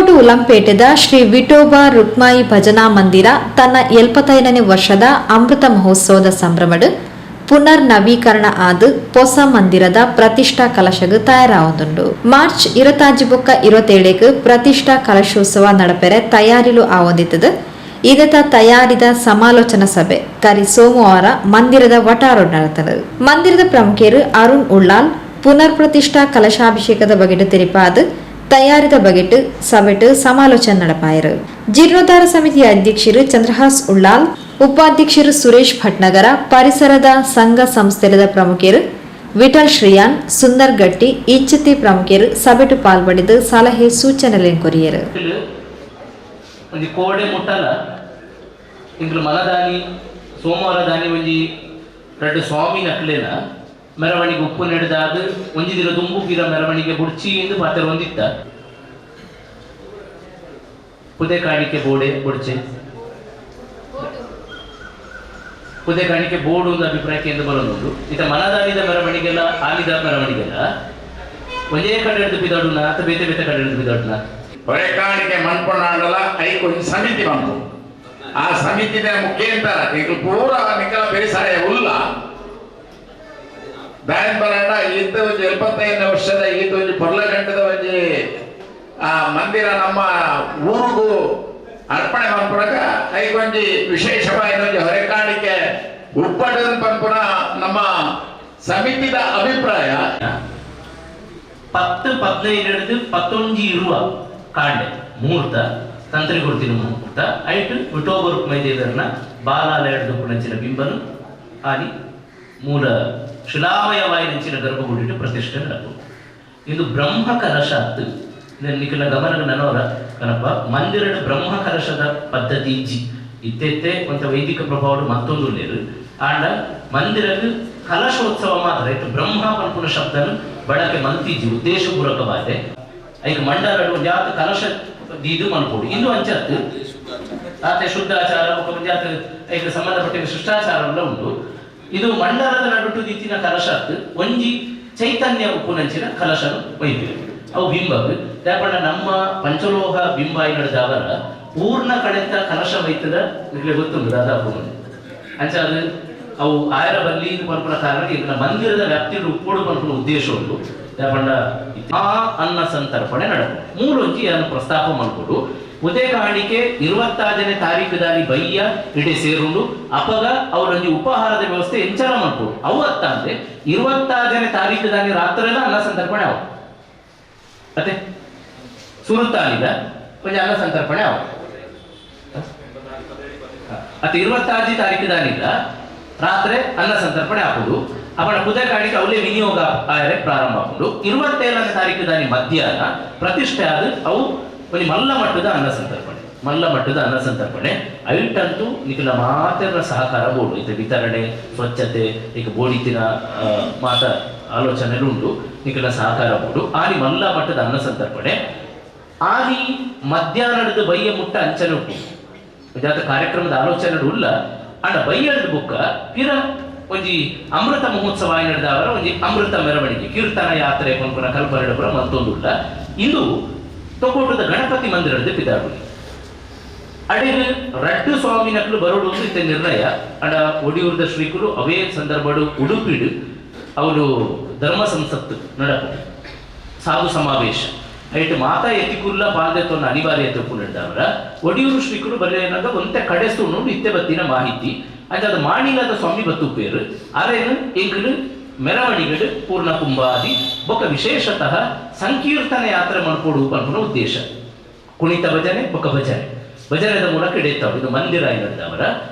ಮುಕ್ಕೋಡು ಉಲಂಪೇಟೆದ ಶ್ರೀ ವಿಠೋಬಾ ರುಕ್ಮಾಯಿ ಭಜನಾ ಮಂದಿರ ತನ್ನ 75ನೇ ವರ್ಷದ ಅಮೃತ ಮಹೋತ್ಸವದ ಸಂಭ್ರಮಡು ಪುನರ್ ನವೀಕರಣ ಆದು ಹೊಸ ಮಂದಿರದ ಪ್ರತಿಷ್ಠಾ ಕಲಶಗ್ ತಯಾರಾವುದುಂಡು. ಮಾರ್ಚ್ 27 ಪ್ರತಿಷ್ಠಾ ಕಲಶೋತ್ಸವ ನಡಪೆರೆ ತಯಾರಿಲು ಆವೊಂದಿತ್ತದು. ಇದರ ತಯಾರಿದ ಸಮಾಲೋಚನಾ ಸಭೆ ಕರಿ ಸೋಮವಾರ ಮಂದಿರದ ವಟಾರ ನಡೆತದು. ಮಂದಿರದ ಪ್ರಮುಖರು ಅರುಣ್ ಉಳ್ಳಾಲ್ ಪುನರ್ ಪ್ರತಿಷ್ಠಾ ಕಲಶಾಭಿಷೇಕದ ಬಗೆಟ್ ತಿರಿಪಾದು ತಯಾರಿದ ಬಗೆಟ್ ಸಭೆಟ್ ಸಮಾಲೋಚನೆ ನಡಪಾಯರು. ಜೀರ್ಣೋದ್ಧಾರ ಸಮಿತಿಯ ಅಧ್ಯಕ್ಷರು ಚಂದ್ರಹಾಸ್ ಉಳ್ಳಾಲ್, ಉಪಾಧ್ಯಕ್ಷರು ಸುರೇಶ್ ಭಟ್ನಗರ, ಪರಿಸರದ ಸಂಘ ಸಂಸ್ಥೆದ ಪ್ರಮುಖರು ವಿಠಲ್ ಶ್ರೀಯಾನ್, ಸುಂದರ್ ಗಟ್ಟಿ ಇಂಚತಿ ಪ್ರಮುಖರು ಸಭೆಟ್ ಪಾಲ್ಪಡಿದು ಸಲಹೆ ಸೂಚನೆ ಕೊರಿಯರು. ಕೋಡೆ ಮುಟ್ಟಲ ಇಂಗ್ಲು ಮಲದಾನಿ ಸೋಮವಾರ ದಾನಿ ಒಂಜಿ ರಡ್ಡು ಸ್ವಾಮಿ ನಕ್ಲೇನ ಮೆರವಣಿಗೆ ಉಪ್ಪು ನಡೆದಾದ ಒಂಜಿ ದಿನ ತುಂಬು ಗಿರ ಮೆರವಣಿಗೆ ಬುಡ್ಚಿ ಎಂದು ಪಾತ್ರ ಹೊಂದಿತ್ತ ಪುದೆ ಕಾಣಿಕೆ ಬೋಡೆ ಬುಡ್ಚೆ ಪುದೆ ಕಾಣಿಕೆ ಬೋಡು ಒಂದು ಅಭಿಪ್ರಾಯಕ್ಕೆ ಎಂದು ಬರೋದು. ಇತ ಮನದಾನಿದ ಮೆರವಣಿಗೆಲ್ಲ ಆಲಿದ ಮೆರವಣಿಗೆಲ್ಲ ಒಂದೇ ಕಡೆ ಹಿಡಿದು ಬಿದ್ದಾಡುನ ಅಥವಾ ಬೇತೆ ಬೇತೆ ಕಡೆ ಹಿಡಿದು ಬಿದ್ದಾಡುನ ಹೊರೆ ಕಾಣಿಕೆ ಮನ್ಪೊಂಡಾಂಡಲ ಐಕೊಂದು ಸಮಿತಿ ಬಂತು. ಆ ಸಮಿತಿದ ಮುಖೇಂತರ ಈಗ ಪೂರ ನಿಕಲ ಪರಿಸರ ಉಲ್ಲ ಬ್ಯಾನ್ ಬರೋಣ ಈತ ಒಂದು 75ನೇ ವರ್ಷದ ಈತ ಒಂದು ಪರ್ಲಗಂಟದ ಒಂದು ಆ ಮಂದಿರ ನಮ್ಮ ಊರಿಗೂ ಅರ್ಪಣೆ ಮಾಡ್ಕೊಳಕ ಐಕೊಂದು ವಿಶೇಷವಾದ ಒಂದು ಹೊರೆಕಾಣಿಕೆ ಉಪ್ಪಡನ್ ಪನ್ಪುನ ನಮ್ಮ ಸಮಿತಿದ ಅಭಿಪ್ರಾಯ 10-15 ಇರುವ ಕಾಂಡೆ ಮುಹೂರ್ತ ತಂತ್ರಿ ಕೊಡ್ತೀನಿ ಮುಹೂರ್ತ ಐಟು ವಿಠೋಬ ರುಕ್ಮಾಯಿ ದೇವರನ್ನ ಬಾಲಾಲಯದ ಪುಣಂಚಿನ ಬಿಂಬನು ಆದಿ ಮೂಲ ಶಿಲಾಮಯವಾಯಿನ ಗರ್ಭಗುಡಿಟ್ಟು ಪ್ರತಿಷ್ಠೆ ನಡೆದು ಇದು ಬ್ರಹ್ಮ ಕಲಶ ಅತ್ತು ನಿಖಿಲ ಗಮನ ನನವರ ಕನಪ ಮಂದಿರದ ಬ್ರಹ್ಮ ಕಲಶದ ಪದ್ಧತಿ ಇಜ್ಜಿ ಇತ್ತೆ ಒಂಥ ವೈದಿಕ ಪ್ರಭಾವ ಮತ್ತೊಂದು ಲೇರು ಆಂಡ ಮಂದಿರದ ಕಲಶೋತ್ಸವ ಮಾತ್ರ ಇತ್ತು ಬ್ರಹ್ಮ ಪನ್ಪುನ ಶಬ್ದನು ಬಳಕೆ ಮಂತಿಜ್ಜಿ ಉದ್ದೇಶಪೂರ್ವಕವಾದೆ ಐಕ ಮಂಡಲ ಜಾತ ಕಲಶ ದೀದು ಮನ್ಕೊಡು ಇಂದು ಅಂಚತ್ತು ಆತ ಶುದ್ಧಾಚಾರ ಜಾತ ಐಕ ಸಂಬಂಧಪಟ್ಟ ಶಿಷ್ಟಾಚಾರ ಉಂಟು. ಇದು ಮಂಡಲದ ನಡುಟು ದಿತ್ತಿನ ಕಲಶತ್ ಒಂಜಿ ಚೈತನ್ಯ ಉಪ್ಪುನಂಚಿನ ಕಲಶನು ಒಯ್ತೀವಿ ಅವು ಬಿಂಬ ಯಾಕಂಡ ನಮ್ಮ ಪಂಚಲೋಹ ಬಿಂಬ ನಡೆದವರ ಪೂರ್ಣ ಕಡೆತ ಕಲಶ ವೈತದ ಗೊತ್ತುಂಟು ದಾದಾಪು ಅಂಚ ಅದು ಅವು ಆಯರ ಬಲ್ಲಿ ಪನ್ಪುನ ಕಾರಣ ಈಗ ಮಂದಿರದ ವ್ಯಾಪ್ತಿಯಲ್ಲಿ ಉಪ್ಪೋಡು ಪನ್ಪುನ ಉದ್ದೇಶ ಉಂಟು ಯಾಕಂಡ ಆ ಅನ್ನ ಸಂತರ್ಪಣೆ ನಡೆದು ಮೂರೊಂಜಿ ಅದನ್ನು ಪ್ರಸ್ತಾಪ ಮಾಡ್ಕೊಡು. ಉದೇ ಕಾಣಿಕೆ 26ನೇ ತಾರೀಕು ದಾನಿ ಬಯ್ಯ ಇಡೆ ಸೇರುಂಡು ಅಪಗ ಅವರೊಂದು ಉಪಹಾರದ ವ್ಯವಸ್ಥೆ ಎಂಚರ ಮಾಡ್ಕೊಡು ಅವತ್ತ ಅಂದ್ರೆ 26ನೇ ತಾರೀಕು ದಾನಿ ರಾತ್ರಿನ ಅನ್ನ ಸಂತರ್ಪಣೆ ಅವ ಮತ್ತೆ ಸುರುತ್ತಾನಿದ ಕೊಂಚ ಅನ್ನ ಸಂತರ್ಪಣೆ ಅವ ಮತ್ತೆ 26 ತಾರೀಕು ದಾನಿದ ರಾತ್ರಿ ಅನ್ನ ಸಂತರ್ಪಣೆ ಹಾಕುದು ಅವನ ಪುದೆ ಕಾಣಿಕೆ ಅವಲೇ ವಿನಿಯೋಗ ಆಯರೆ ಪ್ರಾರಂಭ ಹಾಕೊಂಡು 27ನೇ ತಾರೀಕು ದಾನಿ ಮಧ್ಯಾಹ್ನ ಪ್ರತಿಷ್ಠೆ ಆದ ಅವು ಒಂದು ಮಲ್ಲ ಮಟ್ಟದ ಅನ್ನ ಸಂತರ್ಪಣೆ ಐಟಂತೂ ನಿಖಿಲ ಮಾತ್ರ ಸಹಕಾರ ಬೋಡು ಇದು ವಿತರಣೆ ಸ್ವಚ್ಛತೆ ಈಗ ಬೋಡಿತಿನ ಮಾತ ಆಲೋಚನೆ ಉಂಟು ನಿಖಿಲ ಸಹಕಾರ ಬೋಡು ಆಲಿ ಮಲ್ಲ ಮಟ್ಟದ ಅನ್ನ ಸಂತರ್ಪಣೆ ಆಲಿ ಮಧ್ಯಾಹ್ನದ ಬಯ್ಯ ಮುಟ್ಟ ಅಂಚನೆ ಉಂಟು ಜಾತ ಕಾರ್ಯಕ್ರಮದ ಆಲೋಚನೆ ಉಲ್ಲ ಅಂಡ ಬಯ್ಯದ ಬುಕ್ಕ ಪಿರ ಒಂಜಿ ಅಮೃತ ಮಹೋತ್ಸವ ನಡೆದವರ ಒಂಜಿ ಅಮೃತ ಮೆರವಣಿಗೆ ಕೀರ್ತನ ಯಾತ್ರೆ ಕೊಂಕುನ ಕಲ್ಪರಡಪುರ ಮತ್ತೊಂದುಲ್ಲ ಇಂದು ತೊಗೊಟ್ಟದ ಗಣಪತಿ ಮಂದಿರದ ಪಿದಾಡು ಅಡಿಗೆ ರಡ್ಡು ಸ್ವಾಮಿ ನಕಲು ಬರೋಡು ಇತ್ತ ನಿರ್ಣಯ ಅಡ ಒಡಿಯೂರದ ಶ್ರೀಕುಲು ಅವೇ ಸಂದರ್ಭಡು ಉಡುಪಿಡು ಅವರು ಧರ್ಮ ಸಂಸತ್ತು ನಡಪು ಸಾಧು ಸಮಾವೇಶ ಐಟು ಮಾತಾ ಎತ್ತಿಕುಲ್ಲ ಪಾಲ್ದೆತ್ತೊಂದು ಅನಿವಾರ್ಯತೆ ನಡೆದವರ ಒಡಿಯೂರು ಶ್ರೀಕುಲು ಬರೇ ಏನಾಗ ಒಂತೆ ಕಡೆಸ್ತುಂಡು ಇತ್ತೆ ಬತ್ತಿನ ಮಾಹಿತಿ ಅಂದ್ರೆ ಅದು ಮಾಡಿಲ್ಲದ ಸ್ವಾಮಿ ಬತ್ತು ಪೇರು ಅರೇನು ಎಂಕಲು ಮೆರವಣಿಗೆ ಪೂರ್ಣ ಕುಂಭಾದಿ ಬೊಕ್ಕ ವಿಶೇಷತಃ ಸಂಕೀರ್ತನೆ ಯಾತ್ರೆ ಮಾಡ್ಕೊಡು ಅನ್ನೋ ಉದ್ದೇಶ ಕುಣಿತ ಭಜನೆ ಬೊಕ್ಕ ಭಜನೆದ ಮೂಲಕ ಎತ್ತಾವು ಇದು ಮಂದಿರ ನಡೆದವರ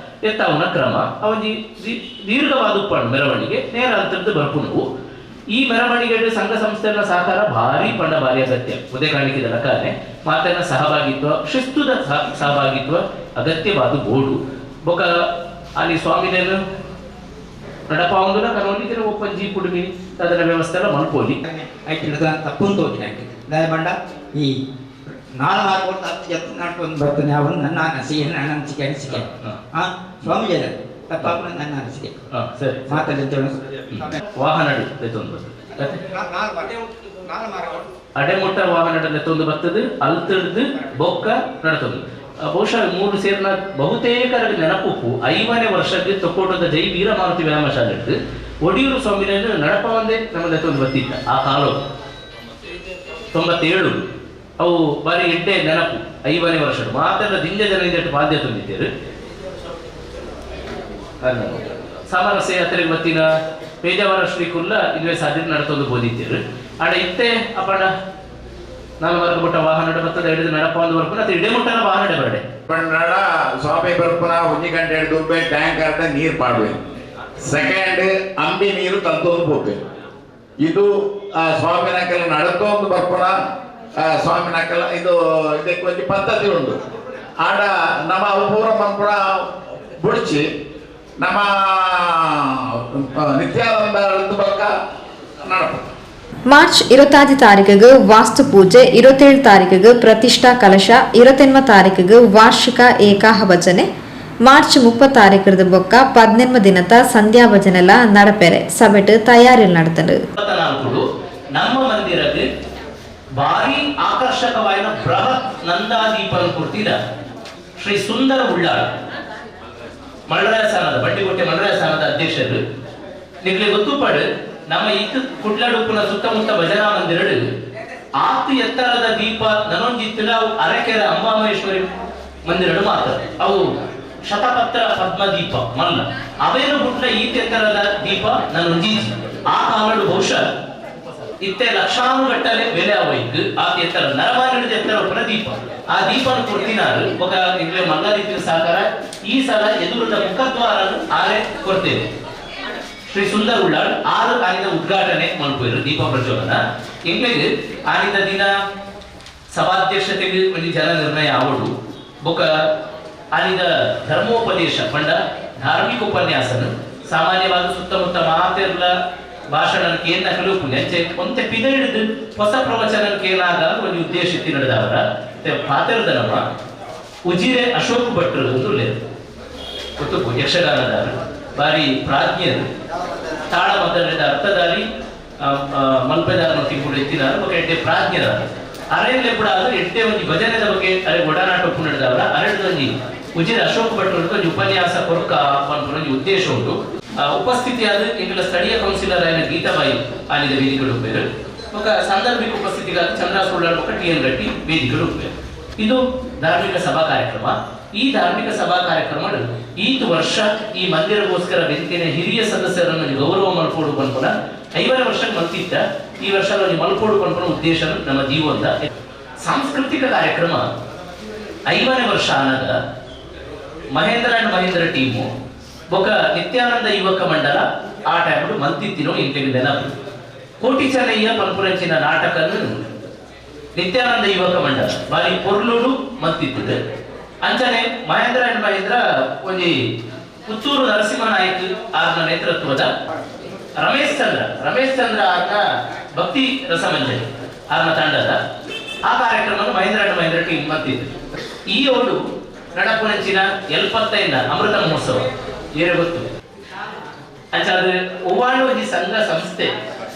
ಎತ್ತಾವನ ಕ್ರಮ ಅವಜಿ ದೀರ್ಘವಾದ ಉಪ್ಪಣ್ಣು ಮೆರವಣಿಗೆ ನೇರ ಅಂತದ್ದು ಬರ್ಪುಣವು ಈ ಮೆರವಣಿಗೆ ಸಂಘ ಸಂಸ್ಥೆಗಳ ಸಹಕಾರ ಭಾರಿ ಅಗತ್ಯ ಉದೇ ಕಾಣಿಕೆದ ಲಕಾನೆ ಮಾತನ್ನ ಸಹಭಾಗಿತ್ವ ಶಿಸ್ತುದ ಸಹಭಾಗಿತ್ವ ಅಗತ್ಯವಾದ ಬೋಡು ಬೊಕ್ಕ ಅಲ್ಲಿ ಸ್ವಾಮಿನೇನು ನಡಪಾವಂದುಲ ಕರೋಲಿಗೆ ಒಪ್ಪಂಜಿ ಕುಡುಮಿ ಅದರ ವ್ಯವಸ್ಥೆ ಎಲ್ಲ ಮಲ್ಪೋಲಿ ಆಯ್ತು ತಪ್ಪುಂತ ಹೋಗಿ ದಯಮಾಡ ಈ ನಾಳೆ ಮಾಡ್ಕೊಂಡು ಎತ್ತು ನಡ್ಕೊಂಡು ಬರ್ತಾನೆ ಅವನು ನನ್ನ ಅನಿಸಿಕೆ ನನ್ನ ಅನಿಸಿಕೆ ಸ್ವಾಮಿ ತಪ್ಪಾಪ ನನ್ನ ಅನಿಸಿಕೆ ವಾಹನ ನಾಳೆ ಅಡೆಮುಟ್ಟ ವಾಹನದಲ್ಲಿ ತೊಂದು ಬರ್ತದೆ ಅಲ್ತಿಡ್ದು ಬೊಕ್ಕ ನಡತದು ಬಹುಶಃ ಮೂರು ಸೇರಿನ ಬಹುತೇಕ ನೆನಪುಪ್ಪು 5ನೇ ವರ್ಷಕ್ಕೆ ತೊಕ್ಕೋಟದ ಜೈ ವೀರಮಾರುತಿ ವ್ಯಾಯಾಮ ಶಾಲೆ ಇಟ್ಟು ಒಡಿಯೂರು ಸ್ವಾಮಿನ ನಡಪ ಒಂದೇ ನಮ್ಮಲ್ಲಿ ತೊಂದು ಬರ್ತಿದ್ದ ಆ ಕಾಲ 97 ಅವು ಬಾರಿ ಎಡ್ಡೆ ನೆನಪು 5ನೇ ವರ್ಷ ಮಾತೆಲ್ಲ ದಿಂಜ ಜನ ಬಾಧ್ಯ ತಂದಿದ್ದೇವೆ ಸಾಮರಸ್ಯ ಯಾತ್ರೆಗೆ ಮತ್ತಿನ ಪೇಜಾವರ ಶ್ರೀಕುಲ್ಲ ಇದುವೇ ಸಾಧ್ಯ ನಡತೊಂದು ಬೋದಿದ್ದೇವೆ ಆಡ ಇತ್ತೆ ಅಪ್ಪಣ ನಾನು ವರ್ಗಪಟ್ಟ ವಾಹನ ಬರ್ತದೆ ಹಿಡಿದು ನಡಪ ಒಂದು ವರ್ಗ ಅದು ಇಡೆಮುಟ್ಟನ ವಾಹನ ಬರಡೆ ಪನ್ನಡ ಸ್ವಾಮಿ ಬರ್ಪುನ 1 ಗಂಟೆ ದುಬ್ಬೆ ಟ್ಯಾಂಕರ್ ನೀರು ಪಾಡ್ಬೇಕು ಸೆಕೆಂಡ್ ಅಂಬಿ ನೀರು ತಂತೊಂದು ಹೋಗ್ಬೇಕು ಇದು ಸ್ವಾಮಿನಕಲ್ ನಡತೊಂದು ಬರ್ಪುನ ಸ್ವಾಮಿನಕಲ್ ಇದು ಇದಕ್ಕೆ ಒಂದು ಪದ್ಧತಿ ಉಂಟು ಆಡ ನಮ್ಮ ಪೂರ ಬರ್ಪುನ ಬುಡ್ಚಿ ನಮ್ಮ ನಿತ್ಯಾನಂದ ಬಕ್ಕ ನಡಪ ಮಾರ್ಚ್ 26 ತಾರೀಕಿಗೆ ವಾಸ್ತು ಪೂಜೆ 27 ತಾರೀಕಿಗೆ ಪ್ರತಿಷ್ಠಾ ಕಲಶ 28 ತಾರೀಕಿಗೆ ವಾರ್ಷಿಕ ಏಕಾಹ ಭಜನೆ ಮಾರ್ಚ್ 30 ತಾರೀಕಿದ ಬೊಕ್ಕ 18 ದಿನದ ಸಂಧ್ಯಾ ಭಜನೆಲ್ಲ ನಡಪೆರೆ ಸಭೆಟ್ ತಯಾರಿ ನಡತಲು ನಮ್ಮ ಮಂದಿರಕ್ಕೆ ಭಾರಿ ಆಕರ್ಷಕವಾದ ಬೃಹತ್ ನಂದಾದೀಪನ ಕುರ್ತಿದ ಶ್ರೀ ಸುಂದರ ಉಳ್ಳಾಳ್ ಮಳ್ಳರಾಯ ಸ್ಥಾನದ ಬಂಡಿಕೋಟೆ ಮಳ್ಳರಾಯ ಸ್ಥಾನದ ಅಧ್ಯಕ್ಷರು ನಿಮಗೆ ಗೊತ್ತುಪಡು ನಮ್ಮ ಇತ್ತು ಕುಡ್ಲಡುಪ್ಪನ ಸುತ್ತಮುತ್ತ ಭಜನಾ ಮಂದಿರಡು ಆತು ಎತ್ತರದ ದೀಪ ನನೊಂದಿತ್ತಿನ ಅವು ಅರಕೆರ ಅಂಬಾಮಹೇಶ್ವರಿ ಮಂದಿರಡು ಮಾತ್ರ ಅವು ಶತಪತ್ರ ಪದ್ಮದೀಪ ಮಲ್ಲ ಅವೇನು ಬಿಟ್ಟ ಈತ ಎತ್ತರದ ದೀಪ ನನೊಂದಿತ್ತು ಆ ಕಾಲಡು ಬಹುಶಃ ಇತ್ತೆ ಲಕ್ಷಾನುಗಟ್ಟಲೆ ಬೆಲೆ ಅವೈಕ್ ಆ ಎತ್ತರ ನರಮಾನಿಡಿದ ಎತ್ತರ ಒಬ್ಬನ ದೀಪ ಆ ದೀಪನ ಕೊಡ್ತಿನಾರು ಒಗ ನಿಗ್ಲೆ ಮಲ್ಲಾದಿತ್ಯ ಸಾಕಾರ ಈ ಸಲ ಎದುರದ ಮುಖದ್ವಾರನು ಆರೆ ಕೊಡ್ತೇವೆ ಶ್ರೀ ಸುಂದರ ಉಳ್ಳಾಳ್ 6 ಆನಿದ ಉದ್ಘಾಟನೆ ಮಾಡ್ಕೋರು ದೀಪ ಪ್ರಜ್ವಲನ ಎಂಗ್ಲೆಗೆ ಆನಿದ ದಿನ ಸಭಾಧ್ಯಕ್ಷತೆಗೆ ಒಂದು ಜನ ನಿರ್ಣಯ ಆವಡು ಬೊಕ ಆನಿದ ಧರ್ಮೋಪದೇಶ ಪಂಡ ಧಾರ್ಮಿಕ ಉಪನ್ಯಾಸನ ಸಾಮಾನ್ಯವಾದ ಸುತ್ತಮುತ್ತ ಮಾತೆಲ್ಲ ಭಾಷಣಕ್ಕೆ ಏನ ಕಲಿಪು ನೆಂಚೆ ಒಂತೆ ಪಿದ ಹಿಡಿದು ಹೊಸ ಪ್ರವಚನಕ್ಕೆ ಏನಾಗ ಒಂದು ಉದ್ದೇಶ ಇತ್ತಿ ನಡೆದವರ ಪಾತ್ರದ ನಮ್ಮ ಉಜಿರೆ ಅಶೋಕ್ ಭಟ್ರು ಒಂದು ಲೇರು ಗೊತ್ತು ಯಕ್ಷಗಾನದ ಬಾರಿ ಪ್ರಾಜ್ಞರು ತಾಳ ಮದ್ದದ ಅರ್ಥಧಾರಿ ಮಲ್ಪೆದಾರ ತಿಂಗಳು ಎತ್ತಿನಾರು ಬಗ್ಗೆ ಎಡ್ಡೆ ಪ್ರಾಜ್ಞರ ಅರೆಯಲ್ಲೇ ಕೂಡ ಆದ್ರೆ ಎಡ್ಡೆ ಒಂದು ಭಜನೆದ ಬಗ್ಗೆ ಅರೆ ಒಡನಾಟ ಒಪ್ಪು ನಡೆದವರ ಅರಳದಲ್ಲಿ ಉಜಿರೆ ಅಶೋಕ್ ಭಟ್ರು ಒಂದು ಉಪನ್ಯಾಸ ಕೊರಕ ಒಂದು ಉದ್ದೇಶ ಉಂಟು ಉಪಸ್ಥಿತಿಯಾದ ಎಂಗಳ ಸ್ಥಳೀಯ ಕೌನ್ಸಿಲರ್ ಆಯ್ನ ಗೀತಾಬಾಯಿ ಆಲಿದ ವೇದಿಕೆಗಳು ಬೇರೆ ఒక ಸಾಂದರ್ಭಿಕ ಉಪಸ್ಥಿತಿಗಾಗಿ ಚಂದ್ರಾಸುಳ್ಳಾಳ್ ఒక ಟಿ ಎನ್ ಗಟ್ಟಿ ವೇದಿಕೆಗಳು ಬೇರೆ ಇದು ಧಾರ್ಮಿಕ ಸಭಾ ಕಾರ್ಯಕ್ರಮ ಈ ಧಾರ್ಮಿಕ ಸಭಾ ಕಾರ್ಯಕ್ರಮ ಈತ ವರ್ಷ ಈ ಮಂದಿರಗೋಸ್ಕರ ವೇದಿಕೆಯ ಹಿರಿಯ ಸದಸ್ಯರನ್ನು ಗೌರವ ಮಲ್ಪೋಡು ಬಂದ್ಪುನ 5ನೇ ವರ್ಷಕ್ಕೆ ಮಲ್ತಿದ್ದ ಈ ವರ್ಷ ಮಲ್ಪೋಡು ಬಂದ್ಪುನ ಉದ್ದೇಶ ನಮ್ಮ ಜೀವಂತ ಸಾಂಸ್ಕೃತಿಕ ಕಾರ್ಯಕ್ರಮ 5ನೇ ವರ್ಷ ಆನಾಗ ಮಹೇಂದ್ರ ಅಂಡ್ ಮಹೇಂದ್ರ ಟೀಮು ఒక నిత్యానంద యువక మండల ఆ టైంలో మంతిత్తినో ఇంటికి నెనపు కోటి చెన్నయ్య పలుపురంచిన నాటకను నిత్యానంద యువక మండల వారి పొర్లుడు మంతిత్తుడు ಅಂಚನೆ ಮಹೇಂದ್ರ ಅಂಡ್ ಮಹೇಂದ್ರ ಒಂದು ಪುತ್ತೂರು ನರಸಿಂಹ ನಾಯಕ್ ಆರ್ನ ನೇತೃತ್ವದ ರಮೇಶ್ ಚಂದ್ರ ಆರ್ನ ಭಕ್ತಿ ರಸಮಂಜರಿ ಆರ್ನ ತಂಡದ ಆ ಕಾರ್ಯಕ್ರಮ ಮಹೇಂದ್ರ ಅಂಡ್ ಮಹೇಂದ್ರ ಟೀಮ್ ಮಂತಿತ್ತು ಈ ಓಡು ನಡಪುನಂಚಿನ 75ನ ಅಮೃತ ಮಹೋತ್ಸವ ಏನೇ ಗೊತ್ತು ಅಂಚ ಅದು ಒವ್ವಾಳು ಒಂದು ಸಂಘ ಸಂಸ್ಥೆ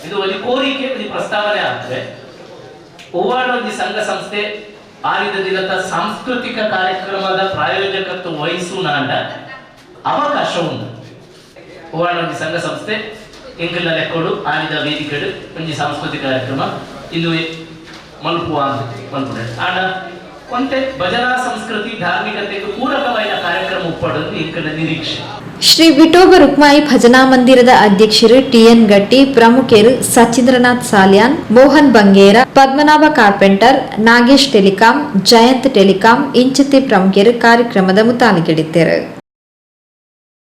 ಇದು ಒಂದು ಕೋರಿಕೆ ಒಂದು ಪ್ರಸ್ತಾವನೆ ಆಗ್ತದೆ ಒವ್ವಾಳು ಒಂದು ಸಂಘ ಸಂಸ್ಥೆ ಆರಿದ ದಿನದ ಸಾಂಸ್ಕೃತಿಕ ಕಾರ್ಯಕ್ರಮದ ಪ್ರಾಯೋಜಕತ್ವ ವಹಿಸು ನಾಂಡ ಅವಕಾಶ ಉಂಟು ಒವ್ವಾಳು ಒಂದು ಸಂಘ ಸಂಸ್ಥೆ ಎಂಕಲ್ನ ಲೆಕ್ಕೋಡು ಆರಿದ ವೇದಿಕೆಡು ಒಂದು ಸಾಂಸ್ಕೃತಿಕ ಕಾರ್ಯಕ್ರಮ ಇದು ಮಲ್ಪುವ ಮಲ್ಪುಡೆ ಆಡ ಕೊಂತೆ ಭಜನಾ ಸಂಸ್ಕೃತಿ ಧಾರ್ಮಿಕತೆಗೆ ಪೂರಕವಾದ ಕಾರ್ಯಕ್ರಮ ಉಪ್ಪಡೋದು ಎಂಕಲ್ನ ನಿರೀಕ್ಷೆ ಶ್ರೀ ವಿಠೋಬ ರುಕ್ಮಾಯಿ ಭಜನಾ ಮಂದಿರದ ಅಧ್ಯಕ್ಷರು ಟಿ.ಎನ್. ಗಟ್ಟಿ, ಪ್ರಮುಖರು Sachindranath Salian, Mohan Bangera, Padmanabha carpenter, Nagesh telecom, Jayanth telecom ಇಂಚಿತಿ ಪ್ರಮುಖರು ಕಾರ್ಯಕ್ರಮದ ಮುತಾಲಿಗೆಡಿದ್ದರು.